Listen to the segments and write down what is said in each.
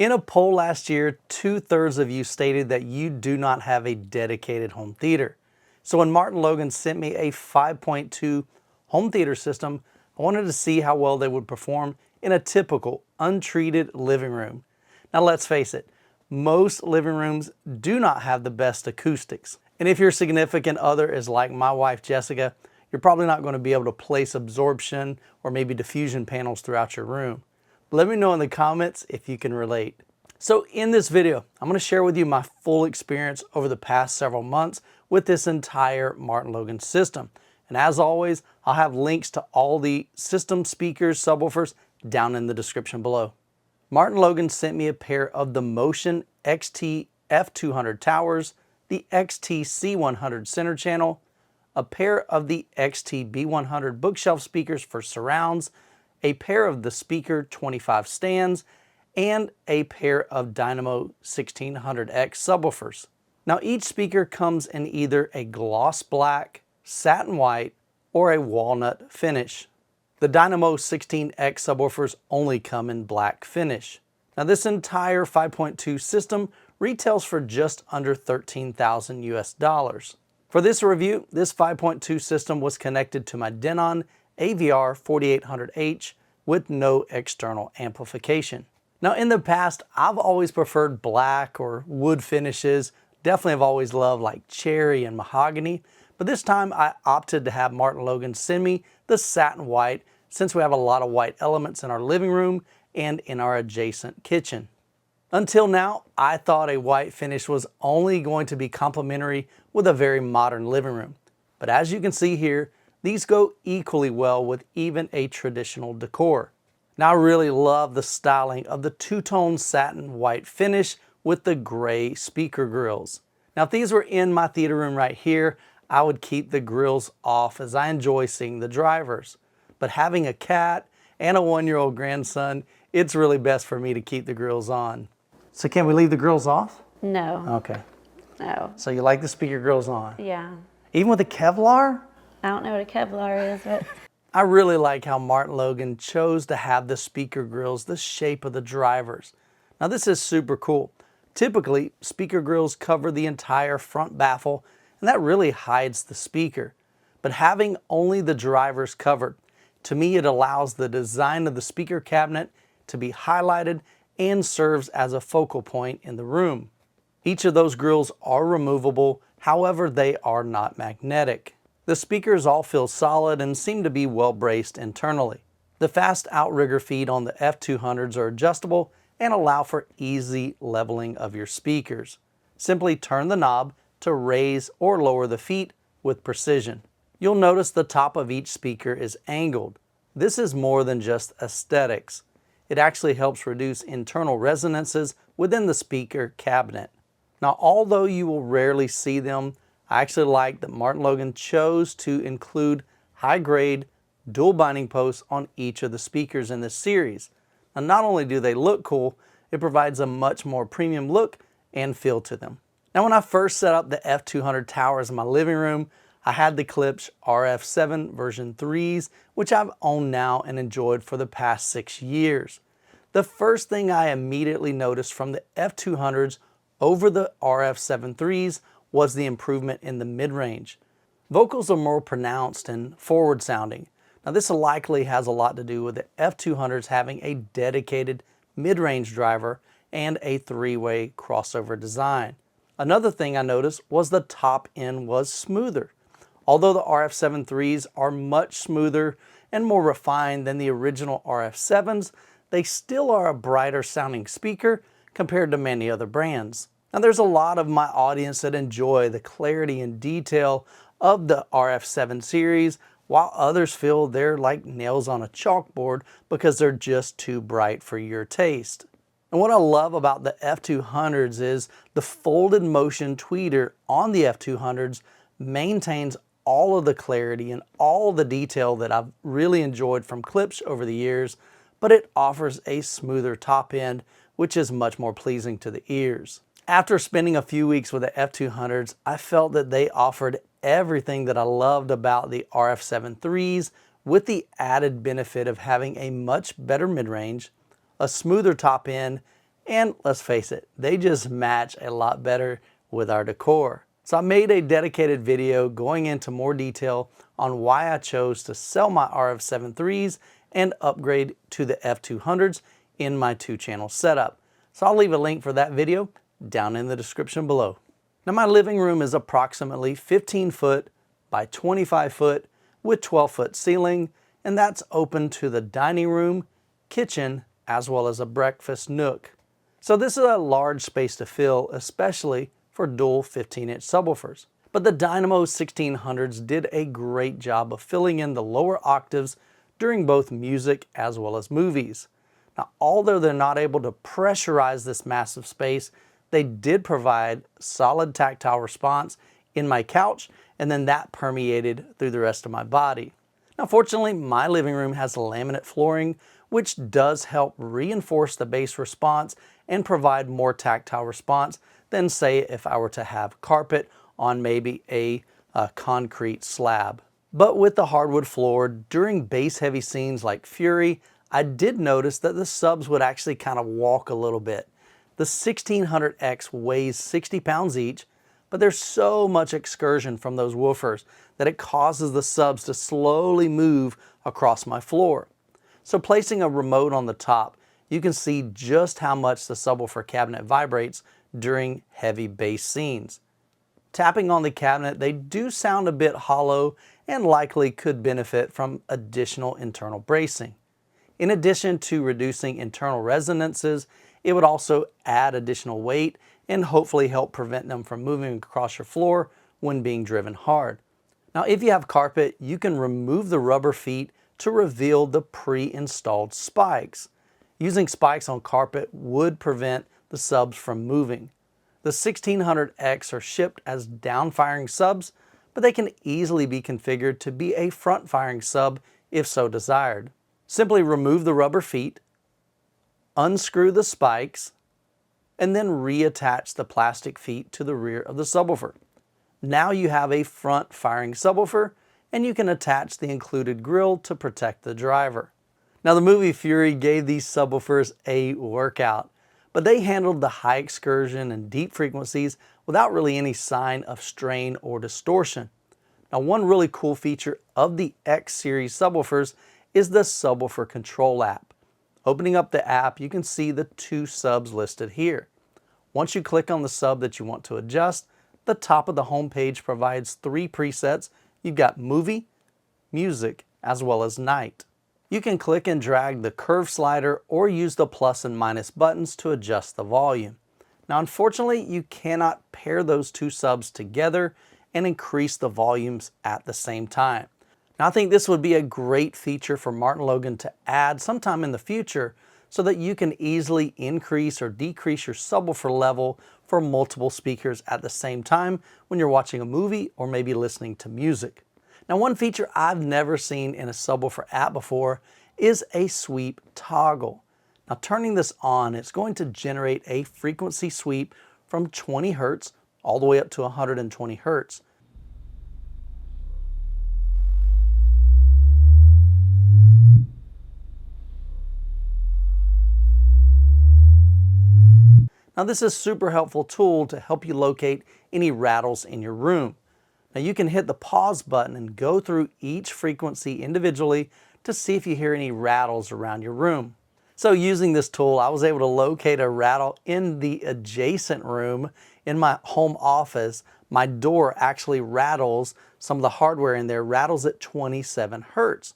In a poll last year, 2/3 of you stated that you do not have a dedicated home theater. So when MartinLogan sent me a 5.2 home theater system, I wanted to see how well they would perform in a typical untreated living room. Now let's face it, most living rooms do not have the best acoustics. And if your significant other is like my wife Jessica, you're probably not going to be able to place absorption or maybe diffusion panels throughout your room. Let me know in the comments if you can relate. So in this video, I'm going to share with you my full experience over the past several months with this entire MartinLogan system. And as always, I'll have links to all the system speakers, subwoofers down in the description below. MartinLogan sent me a pair of the Motion XT F200 towers, the XT C100 center channel, a pair of the XT B100 bookshelf speakers for surrounds, a pair of the Speaker 25 stands, and a pair of Dynamo 1600X subwoofers. Now each speaker comes in either a gloss black, satin white, or a walnut finish. The Dynamo 16X subwoofers only come in black finish. Now this entire 5.2 system retails for just under $13,000 US. For this review, this 5.2 system was connected to my Denon AVR 4800H with no external amplification. Now in the past, I've always preferred black or wood finishes. Definitely have always loved like cherry and mahogany, but this time I opted to have MartinLogan send me the satin white since we have a lot of white elements in our living room and in our adjacent kitchen. Until now, I thought a white finish was only going to be complementary with a very modern living room. But as you can see here, these go equally well with even a traditional decor. Now I really love the styling of the two-tone satin white finish with the gray speaker grills. Now if these were in my theater room right here, I would keep the grills off as I enjoy seeing the drivers. But having a cat and a 1-year-old grandson, it's really best for me to keep the grills on. So can we leave the grills off? No. Okay. No. So you like the speaker grills on? Yeah. Even with the Kevlar? I don't know what a Kevlar is, but... I really like how MartinLogan chose to have the speaker grills the shape of the drivers. Now this is super cool. Typically, speaker grills cover the entire front baffle, and that really hides the speaker. But having only the drivers covered, to me it allows the design of the speaker cabinet to be highlighted and serves as a focal point in the room. Each of those grills are removable, however they are not magnetic. The speakers all feel solid and seem to be well braced internally. The fast outrigger feet on the F200s are adjustable and allow for easy leveling of your speakers. Simply turn the knob to raise or lower the feet with precision. You'll notice the top of each speaker is angled. This is more than just aesthetics. It actually helps reduce internal resonances within the speaker cabinet. Now, although you will rarely see them, I actually like that MartinLogan chose to include high-grade dual binding posts on each of the speakers in this series. Now, not only do they look cool, it provides a much more premium look and feel to them. Now, when I first set up the F200 towers in my living room, I had the Klipsch RF7 version 3s, which I've owned now and enjoyed for the past 6 years. The first thing I immediately noticed from the F200s over the RF7 3s was the improvement in the mid-range. Vocals are more pronounced and forward sounding. Now this likely has a lot to do with the F200s having a dedicated mid-range driver and a 3-way crossover design. Another thing I noticed was the top end was smoother. Although the RF7 3s are much smoother and more refined than the original RF7s, they still are a brighter sounding speaker compared to many other brands. Now there's a lot of my audience that enjoy the clarity and detail of the RF7 series, while others feel they're like nails on a chalkboard because they're just too bright for your taste. And what I love about the F200s is the folded motion tweeter on the F200s maintains all of the clarity and all the detail that I've really enjoyed from Klipsch over the years, but it offers a smoother top end, which is much more pleasing to the ears. After spending a few weeks with the F200s, I felt that they offered everything that I loved about the RF7 3s with the added benefit of having a much better mid-range, a smoother top end, And let's face it, they just match a lot better with our decor. So I made a dedicated video going into more detail on why I chose to sell my RF7 IIIs and upgrade to the F200s in my 2-channel setup. So I'll leave a link for that video down in the description below. Now my living room is approximately 15 foot by 25 foot with 12-foot ceiling, and that's open to the dining room, kitchen, as well as a breakfast nook. So this is a large space to fill, especially for dual 15-inch subwoofers. But the Dynamo 1600s did a great job of filling in the lower octaves during both music as well as movies. Now, although they're not able to pressurize this massive space, they did provide solid tactile response in my couch, and then that permeated through the rest of my body. Now, fortunately, my living room has laminate flooring, which does help reinforce the bass response and provide more tactile response than, say, if I were to have carpet on maybe a concrete slab. But with the hardwood floor, during bass-heavy scenes like Fury, I did notice that the subs would actually kind of walk a little bit. The 1600X weighs 60 pounds each, but there's so much excursion from those woofers that it causes the subs to slowly move across my floor. So placing a remote on the top, you can see just how much the subwoofer cabinet vibrates during heavy bass scenes. Tapping on the cabinet, they do sound a bit hollow and likely could benefit from additional internal bracing. In addition to reducing internal resonances, it would also add additional weight and hopefully help prevent them from moving across your floor when being driven hard. Now, if you have carpet, you can remove the rubber feet to reveal the pre-installed spikes. Using spikes on carpet would prevent the subs from moving. The 1600X are shipped as down-firing subs, but they can easily be configured to be a front-firing sub if so desired. Simply remove the rubber feet, unscrew the spikes, and then reattach the plastic feet to the rear of the subwoofer. Now you have a front-firing subwoofer, and you can attach the included grille to protect the driver. Now the movie Fury gave these subwoofers a workout, but they handled the high excursion and deep frequencies without really any sign of strain or distortion. Now, one really cool feature of the X series subwoofers is the subwoofer control app. Opening up the app, you can see the 2 subs listed here. Once you click on the sub that you want to adjust, the top of the home page provides 3 presets. You've got movie, music, as well as night. You can click and drag the curve slider or use the plus and minus buttons to adjust the volume. Now, unfortunately, you cannot pair those 2 subs together and increase the volumes at the same time. Now, I think this would be a great feature for MartinLogan to add sometime in the future so that you can easily increase or decrease your subwoofer level for multiple speakers at the same time when you're watching a movie or maybe listening to music. Now, one feature I've never seen in a subwoofer app before is a sweep toggle. Now, turning this on, it's going to generate a frequency sweep from 20 Hertz all the way up to 120 Hertz. Now, this is a super helpful tool to help you locate any rattles in your room. Now, you can hit the pause button and go through each frequency individually to see if you hear any rattles around your room. So using this tool, I was able to locate a rattle in the adjacent room in my home office. My door actually rattles, some of the hardware in there rattles at 27 Hertz.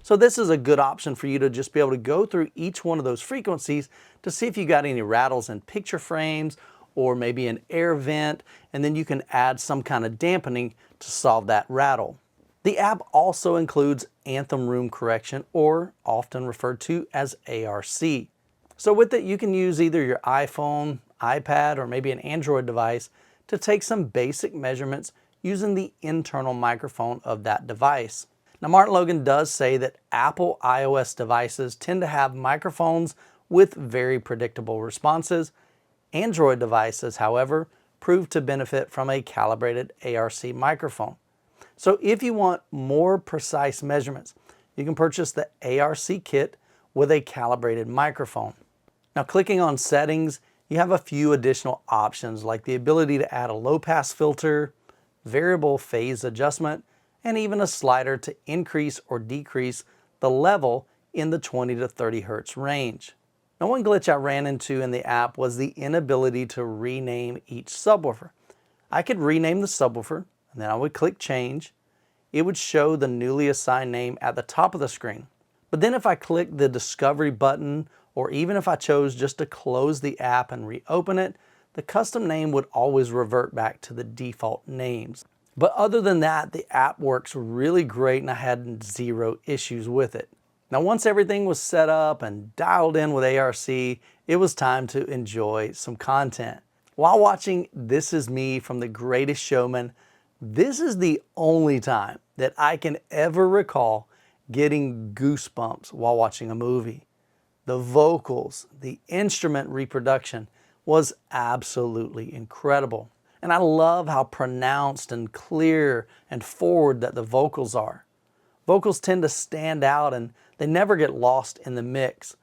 So this is a good option for you to just be able to go through each one of those frequencies to see if you got any rattles in picture frames or maybe an air vent, and then you can add some kind of dampening to solve that rattle. The app also includes anthem room correction, or often referred to as ARC. So with it, you can use either your iPhone, iPad, or maybe an Android device to take some basic measurements using the internal microphone of that device. Now, MartinLogan does say that Apple iOS devices tend to have microphones with very predictable responses. Android devices, however, prove to benefit from a calibrated ARC microphone. So if you want more precise measurements, you can purchase the ARC kit with a calibrated microphone. Now, clicking on settings, you have a few additional options like the ability to add a low pass filter, variable phase adjustment, and even a slider to increase or decrease the level in the 20 to 30 hertz range. Now, one glitch I ran into in the app was the inability to rename each subwoofer. I could rename the subwoofer, and then I would click change. It would show the newly assigned name at the top of the screen. But then if I click the discovery button, or even if I chose just to close the app and reopen it, the custom name would always revert back to the default names. But other than that, the app works really great and I had zero issues with it. Now, once everything was set up and dialed in with ARC, it was time to enjoy some content. While watching This Is Me from The Greatest Showman, this is the only time that I can ever recall getting goosebumps while watching a movie. The vocals, the instrument reproduction was absolutely incredible. And I love how pronounced and clear and forward that the vocals are. Vocals tend to stand out and they never get lost in the mix.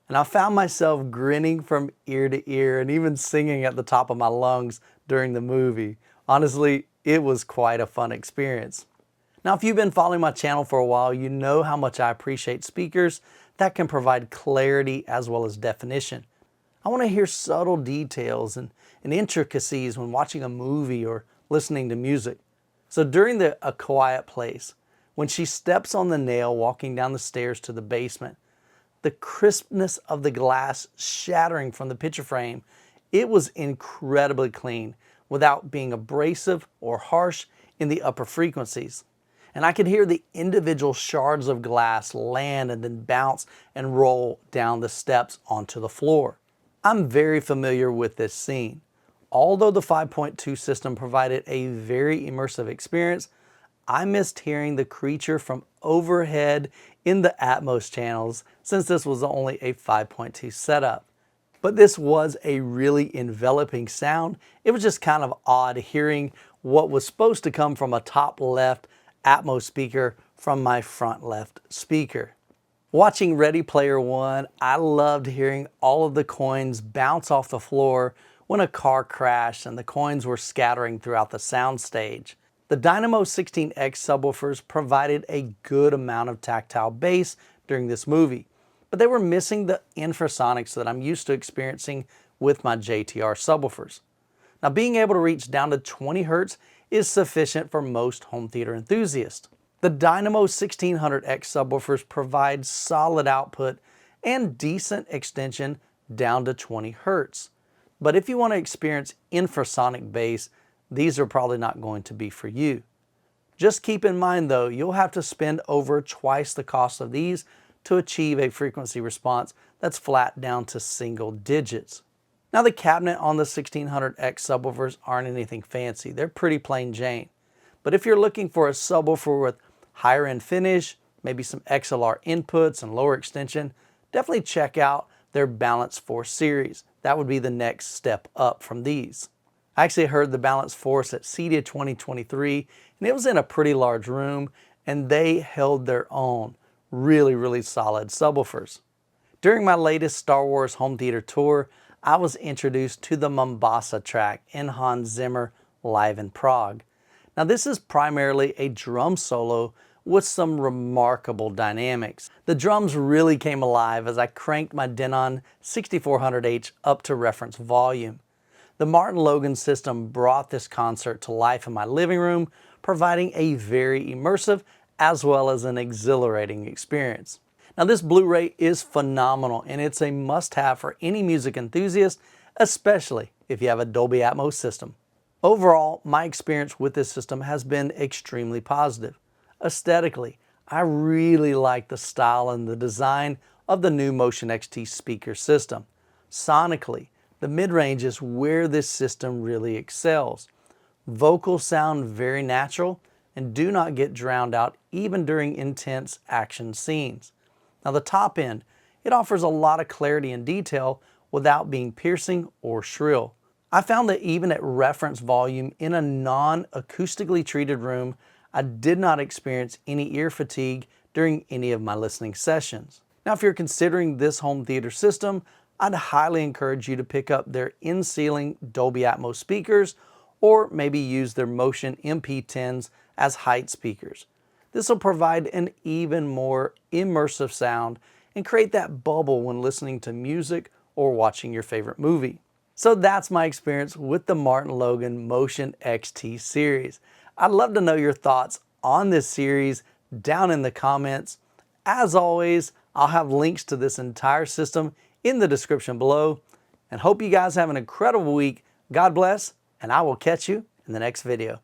And I found myself grinning from ear to ear and even singing at the top of my lungs during the movie. Honestly, it was quite a fun experience. Now, if you've been following my channel for a while, you know how much I appreciate speakers that can provide clarity as well as definition. I want to hear subtle details and intricacies when watching a movie or listening to music. So during A Quiet Place, when she steps on the nail walking down the stairs to the basement, the crispness of the glass shattering from the picture frame, it was incredibly clean without being abrasive or harsh in the upper frequencies. And I could hear the individual shards of glass land and then bounce and roll down the steps onto the floor. I'm very familiar with this scene. Although the 5.2 system provided a very immersive experience, I missed hearing the creature from overhead in the Atmos channels since this was only a 5.2 setup. But this was a really enveloping sound. It was just kind of odd hearing what was supposed to come from a top left Atmos speaker from my front left speaker. Watching Ready Player One, I loved hearing all of the coins bounce off the floor when a car crashed and the coins were scattering throughout the soundstage. The Dynamo 16X subwoofers provided a good amount of tactile bass during this movie, but they were missing the infrasonics that I'm used to experiencing with my JTR subwoofers. Now, being able to reach down to 20 Hz is sufficient for most home theater enthusiasts. The Dynamo 1600X subwoofers provide solid output and decent extension down to 20 Hz. But if you want to experience infrasonic bass, these are probably not going to be for you. Just keep in mind though, you'll have to spend over twice the cost of these to achieve a frequency response that's flat down to single digits. Now, the cabinet on the 1600X subwoofers aren't anything fancy. They're pretty plain Jane. But if you're looking for a subwoofer with higher end finish, maybe some XLR inputs and lower extension, definitely check out their Balance Force series. That would be the next step up from these. I actually heard the Balance Force at CEDIA 2023, and it was in a pretty large room, and they held their own. Really solid subwoofers. During my latest Star Wars home theater tour, I was introduced to the Mombasa track in Hans Zimmer Live in Prague. Now, this is primarily a drum solo with some remarkable dynamics. The drums really came alive as I cranked my Denon 6400H up to reference volume. The MartinLogan system brought this concert to life in my living room, providing a very immersive as well as an exhilarating experience. Now, this Blu-ray is phenomenal and it's a must-have for any music enthusiast, especially if you have a Dolby Atmos system. Overall, my experience with this system has been extremely positive. Aesthetically, I really like the style and the design of the new Motion XT speaker system. Sonically, the mid-range is where this system really excels. Vocals sound very natural and do not get drowned out even during intense action scenes. Now, the top end, it offers a lot of clarity and detail without being piercing or shrill. I found that even at reference volume in a non-acoustically treated room, I did not experience any ear fatigue during any of my listening sessions. Now, if you're considering this home theater system, I'd highly encourage you to pick up their in-ceiling Dolby Atmos speakers, or maybe use their Motion MP10s as height speakers. This will provide an even more immersive sound and create that bubble when listening to music or watching your favorite movie. So that's my experience with the MartinLogan Motion XT series. I'd love to know your thoughts on this series down in the comments. As always, I'll have links to this entire system in the description below, and hope you guys have an incredible week. God bless, and I will catch you in the next video.